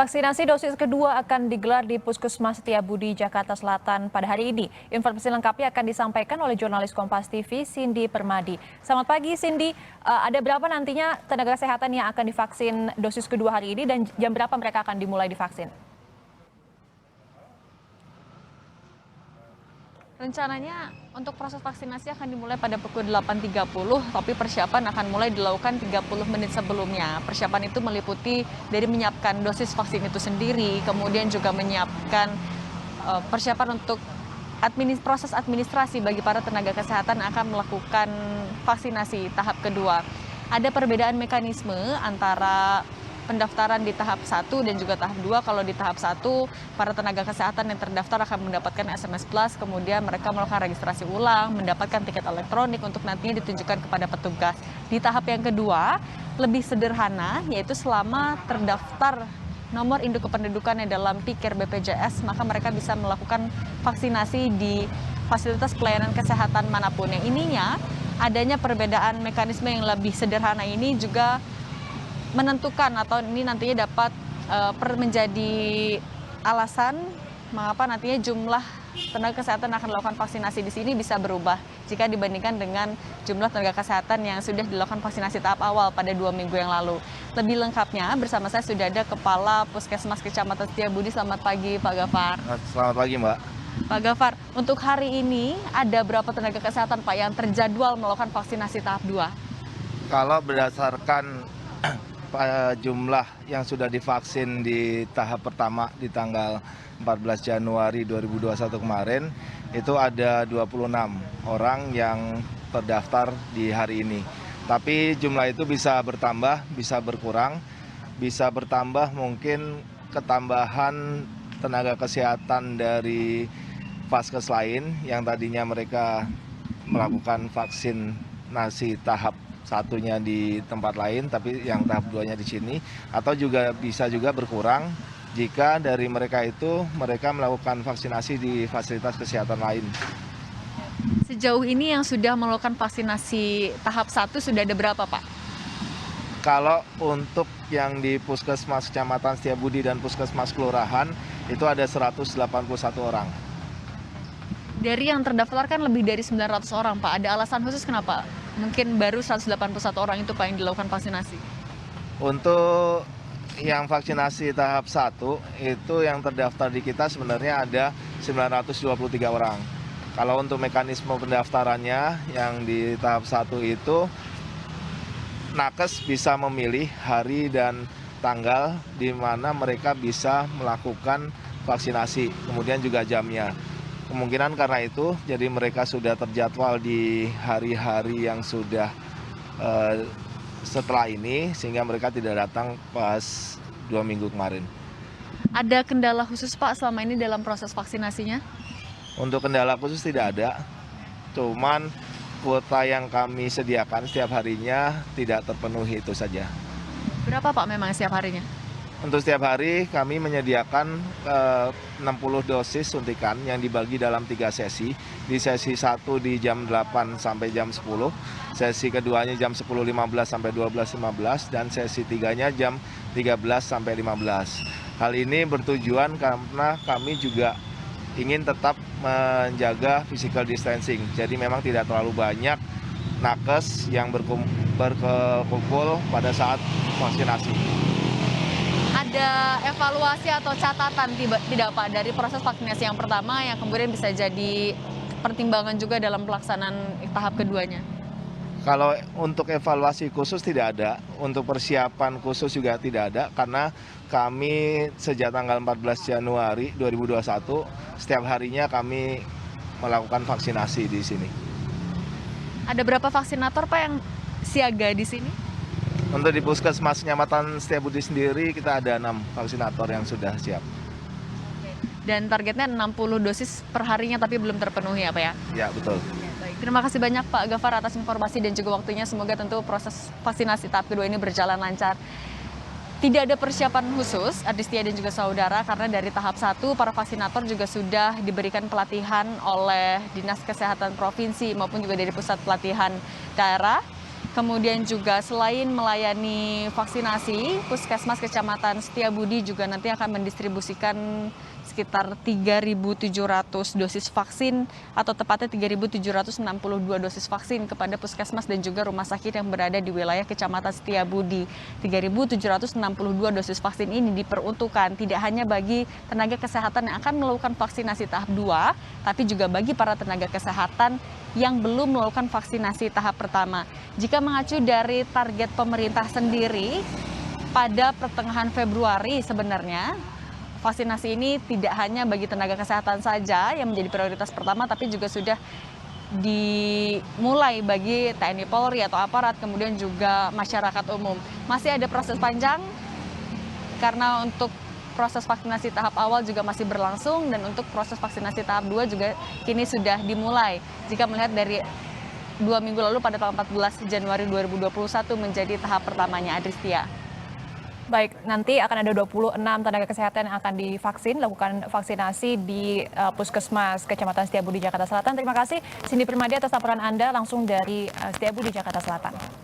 Vaksinasi dosis kedua akan digelar di Puskesmas Setiabudi, Jakarta Selatan pada hari ini. Informasi lengkapnya akan disampaikan oleh jurnalis Kompas TV, Cindy Permadi. Selamat pagi, Cindy. Ada berapa nantinya tenaga kesehatan yang akan divaksin dosis kedua hari ini dan jam berapa mereka akan dimulai divaksin? Rencananya untuk proses vaksinasi akan dimulai pada pukul 8.30, tapi persiapan akan mulai dilakukan 30 menit sebelumnya. Persiapan itu meliputi dari menyiapkan dosis vaksin itu sendiri, kemudian juga menyiapkan persiapan untuk proses administrasi bagi para tenaga kesehatan yang akan melakukan vaksinasi tahap kedua. Ada perbedaan mekanisme antara pendaftaran di tahap 1 dan juga tahap 2. Kalau di tahap 1, para tenaga kesehatan yang terdaftar akan mendapatkan SMS Plus, kemudian mereka melakukan registrasi ulang, mendapatkan tiket elektronik untuk nantinya ditunjukkan kepada petugas. Di tahap yang kedua, lebih sederhana, yaitu selama terdaftar nomor induk kependudukannya dalam Pikir BPJS, maka mereka bisa melakukan vaksinasi di fasilitas pelayanan kesehatan manapun. Yang ininya, adanya perbedaan mekanisme yang lebih sederhana ini juga menentukan atau ini nantinya dapat menjadi alasan mengapa nantinya jumlah tenaga kesehatan akan melakukan vaksinasi di sini bisa berubah jika dibandingkan dengan jumlah tenaga kesehatan yang sudah dilakukan vaksinasi tahap awal pada 2 minggu yang lalu. Lebih lengkapnya bersama saya sudah ada Kepala Puskesmas Kecamatan Setiabudi. Selamat pagi, Pak Gafar. Selamat pagi, Mbak. Pak Gafar, untuk hari ini ada berapa tenaga kesehatan Pak yang terjadwal melakukan vaksinasi tahap 2? Kalau berdasarkan jumlah yang sudah divaksin di tahap pertama di tanggal 14 Januari 2021 kemarin, itu ada 26 orang yang terdaftar di hari ini. Tapi jumlah itu bisa bertambah, bisa berkurang, bisa bertambah mungkin ketambahan tenaga kesehatan dari vaskes lain yang tadinya mereka melakukan vaksinasi tahap satunya di tempat lain, tapi yang tahap 2-nya di sini, atau juga bisa juga berkurang jika dari mereka itu mereka melakukan vaksinasi di fasilitas kesehatan lain. Sejauh ini yang sudah melakukan vaksinasi tahap 1 sudah ada berapa, Pak? Kalau untuk yang di Puskesmas Kecamatan Setiabudi dan Puskesmas Kelurahan itu ada 181 orang. Dari yang terdaftar kan lebih dari 900 orang, Pak. Ada alasan khusus kenapa? Mungkin baru 181 orang itu Pak yang dilakukan vaksinasi. Untuk yang vaksinasi tahap 1 itu yang terdaftar di kita sebenarnya ada 923 orang. Kalau untuk mekanisme pendaftarannya yang di tahap 1 itu nakes bisa memilih hari dan tanggal di mana mereka bisa melakukan vaksinasi, kemudian juga jamnya. Kemungkinan karena itu, jadi mereka sudah terjadwal di hari-hari yang sudah setelah ini, sehingga mereka tidak datang pas 2 minggu kemarin. Ada kendala khusus Pak selama ini dalam proses vaksinasinya? Untuk kendala khusus tidak ada, cuman kuota yang kami sediakan setiap harinya tidak terpenuhi, itu saja. Berapa Pak memang setiap harinya? Untuk setiap hari kami menyediakan 60 dosis suntikan yang dibagi dalam 3 sesi. Di sesi 1 di jam 8 sampai jam 10, sesi keduanya jam 10.15 sampai 12.15, dan sesi 3-nya jam 13 sampai 15. Hal ini bertujuan karena kami juga ingin tetap menjaga physical distancing. Jadi memang tidak terlalu banyak nakes yang berkumpul pada saat vaksinasi. Ada evaluasi atau catatan tidak Pak dari proses vaksinasi yang pertama yang kemudian bisa jadi pertimbangan juga dalam pelaksanaan tahap keduanya? Kalau untuk evaluasi khusus tidak ada, untuk persiapan khusus juga tidak ada, karena kami sejak tanggal 14 Januari 2021 setiap harinya kami melakukan vaksinasi di sini. Ada berapa vaksinator Pak yang siaga di sini? Untuk di Puskesmas Kecamatan Setiabudi sendiri kita ada 6 vaksinator yang sudah siap. Dan targetnya 60 dosis per harinya tapi belum terpenuhi ya Pak ya? Ya, betul. Baik, terima kasih banyak Pak Gafar atas informasi dan juga waktunya. Semoga tentu proses vaksinasi tahap kedua ini berjalan lancar. Tidak ada persiapan khusus, Adistia dan juga saudara, karena dari tahap 1 para vaksinator juga sudah diberikan pelatihan oleh Dinas Kesehatan Provinsi maupun juga dari Pusat Pelatihan Daerah. Kemudian juga selain melayani vaksinasi, Puskesmas Kecamatan Setiabudi juga nanti akan mendistribusikan sekitar 3.700 dosis vaksin atau tepatnya 3.762 dosis vaksin kepada puskesmas dan juga rumah sakit yang berada di wilayah Kecamatan Setiabudi. 3.762 dosis vaksin ini diperuntukkan tidak hanya bagi tenaga kesehatan yang akan melakukan vaksinasi tahap 2, tapi juga bagi para tenaga kesehatan yang belum melakukan vaksinasi tahap pertama. Jika mengacu dari target pemerintah sendiri, pada pertengahan Februari sebenarnya vaksinasi ini tidak hanya bagi tenaga kesehatan saja yang menjadi prioritas pertama, tapi juga sudah dimulai bagi TNI Polri atau aparat, kemudian juga masyarakat umum. Masih ada proses panjang karena untuk proses vaksinasi tahap awal juga masih berlangsung dan untuk proses vaksinasi tahap 2 juga kini sudah dimulai. Jika melihat dari 2 minggu lalu pada tanggal 14 Januari 2021 menjadi tahap pertamanya, Adristia. Baik, nanti akan ada 26 tenaga kesehatan yang akan divaksin, lakukan vaksinasi di Puskesmas Kecamatan Setiabudi, Jakarta Selatan. Terima kasih Cindy Permadi atas laporan Anda langsung dari Setiabudi, Jakarta Selatan.